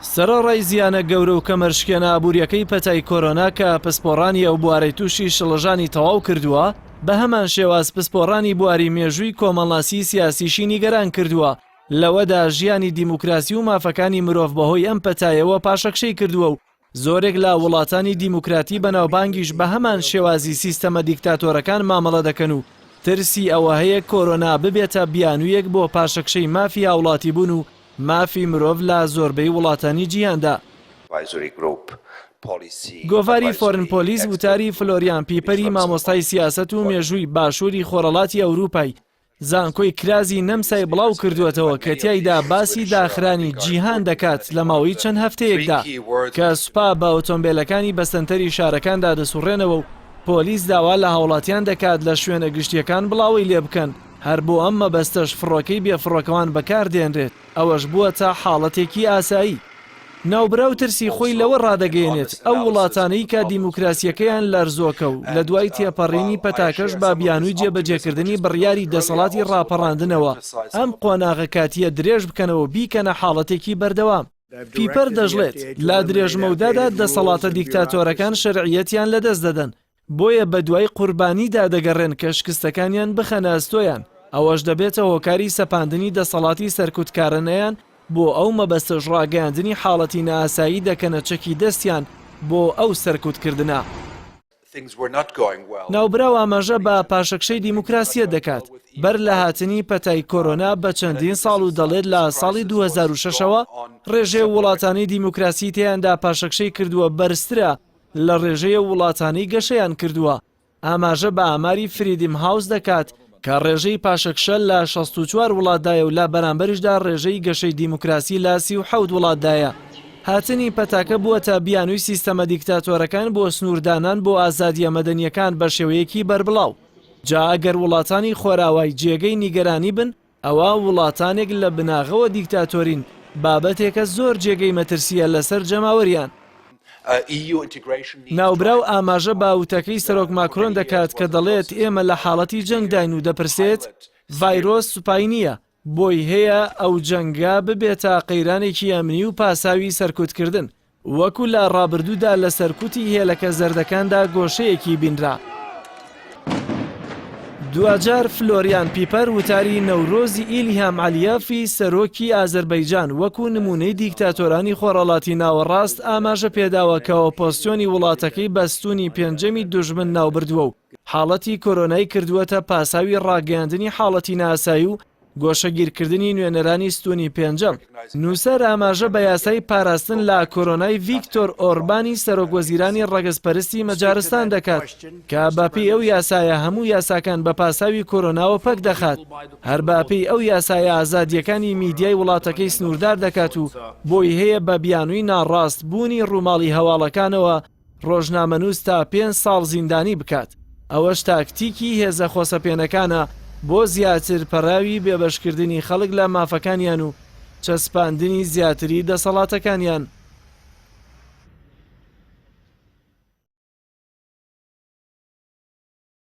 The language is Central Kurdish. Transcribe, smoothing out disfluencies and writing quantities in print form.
سەرەڕای زیانە گەورە و کەمەرشکێنە ئابوووریەکەی پەتای کۆرۆنا کە پسپۆڕانی ئەو بوارەی تووشی شڵەژانی تەواو کردووە، بە هەمان شێواز پسپۆڕانی بواری مێژووی کۆمەڵاسی سیاسیشی نیگەران کردووە. لەوەدا ژیانی دیموکراسی و مافەکانی مرۆڤ بەهۆی ئەم پەتایەوە پاشەکشەی کردووە و زۆرێک لە وڵاتانی دیموکراتی بەناوبانگیش بە هەمان شێوازی سیستەمە دیکتاتۆرەکان مامەڵە دەکەن و ترسی ئەوە هەیە کۆرۆنا ببێتە بیانوویەک بۆ پاشەکشەی مافی هاوڵاتی بوون و مافی مرۆڤ لە زۆربەی وڵاتانی جیهاندا. گۆڤاری فۆرن پۆلیس وتاری فلۆریان پیپەری مامۆستای سیاست و مێژووی باشووری خۆرەڵاتی ئەوروپای زانکۆی کرازی نەمسای بڵاو کردوێتەوە کە تیایدا باسی داخرانی جیهان دەکات لە ماوەی چەند هەفتەیەکدا کە سوپا بە ئۆتۆمبیلەکانی بەستەنتەری شارەکاندا دەسوڕێنەوە و پۆلیس داوا لە هاوڵاتیان دەکات لە شوێنە گشتیەکان بڵاوی لێ بکەن. هەر بۆ ئەم مەبەستەش فڕۆکەی بێفڕۆکەوان بەکاردێنرێت. ئەوەش بووە تا حاڵەتێکی ئاسایی. ناوبرا و ترسی خۆی لەوە ڕادەگەیەنێت ئەو وڵاتانەی کە دیموکراسیەکەیان لەرزۆکە و لە دوای تێپەڕینی پەتاکەش با بیانووی جێبەجێکردنی بڕیاری دەسەڵاتی ڕاپەڕاندنەوە ئەم قۆناغە کاتیە درێژ بکەنەوە بیکەنە حاڵەتێکی بەردەوام. پیپەر دەژڵێت لا درێژمەودادا دەسەڵاتە دیکتاتۆرەکان شەرعیەتیان لەدەست دەدەن، بۆیە بە دوای قوربانیدا دەگەڕێن کە شکستەکانیان بخەنە ئەستۆیان. ئەوەش دەبێتە هۆکاری سەپاندنی دەسەڵاتی سەرکوتکارانەیان بۆ ئەو مەبەستەش ڕاگەاندنی حاڵەتی نائاسایی دەکەنە چەکی دەستیان بۆ ئەو سەرکوتکردنە. ناوبراو ئاماژە بە پاشەکشەی دیموکراسیە دەکات بەر لە هاتنی پەتای کۆرۆنا بە چەندین ساڵ و دەڵێت لە ساڵی 2006ەوە ڕێژەی وڵاتانی دیموکراسی تیاندا پاشەکشەی کردووە بەرزترە لە ڕێژەیە وڵاتانی گەشەیان کردووە. ئاماژە بە ئاماری فریدم هاوس دەکات کە ڕێژەی پاشەکشە لە 64 وڵاتدایە و لە بەرامبەرشدا ڕێژەی گەشەی دیموکراسی لە 37 وڵاتدایە. هاتنی پەتاکە بووە تا بیانووی سیستەمە دیکتاتۆرەکان بۆ سنووردانان بۆ ئازادیە مەدەنیەکان بە شێوەیەکی بەربڵاو. جا ئەگەر وڵاتانی خۆراوای جێگەی نیگەرانی بن، ئەوە وڵاتانێک لە بناغەوە دیکتاتۆرین بابەتێکە زۆر جێگەی مەترسیە لەسەر جەماوەریان. ناوبراو ئاماژە باوتەکەی سەرۆک ماکرۆن دەکات کە دەڵێت ئێمە لە حاڵەتی جەنگداین و دەپرسێت ڤایرۆس سوپای نییە، بۆی هەیە ئەو جەنگا ببێتە قەیرانێکی ئەمنی و پاساوی سەرکوتکردن، وەکو لە ڕابردوودا لە سەرکوتی هێلەکە زەردەکاندا گۆشەیەکی بینرا. دوجار فلۆریان پیپەر وتاری نەورۆزی ئیلهام عەلیەفی سەرۆکی ئازەربەیجان وەکو نمونەی دیکتاتۆرانی خۆرەڵاتی ناوەڕاست ئاماژە پێداوە کە ئۆپۆزسیۆنی وڵاتەکەی بەستوونی پێنجەمی دوژمن ناوبردووە و حاڵەتی کۆرۆنای کردووەتە پاساوی ڕاگەیاندنی حاڵەتی ناسایی و گۆشەگیرکردنی نوێنەرانی ستوونی پێنجەم. نووسەر ئاماژە بە یاسای پاراستن لە کۆرۆنای ڤیکتۆر ئۆربانی سەرۆکوەزیرانی ڕەگەزپەرستی مەجارستان دەکات کە بەپێی ئەو یاسایە هەموو یاساکان بە پاساوی کۆرۆناوە پەک دەخات. هەر بەپێی ئەو یاسایە ئازادیەکانی میدیای وڵاتەکەی سنووردار دەکات و بۆی هەیە بە بیانووی ناڕاست بوونی ڕووماڵی هەواڵەکانەوە ڕۆژنامەنووس تا 5 ساڵ زیندانی بکات. ئەوەش تاکتیکی هێزە خۆسەپێنەکانە بۆ زیاتر پەراوی بێبەشکردنی خەڵک لە مافەکانیان و چەسپاندنی زیاتری دەسەڵاتەکانیان.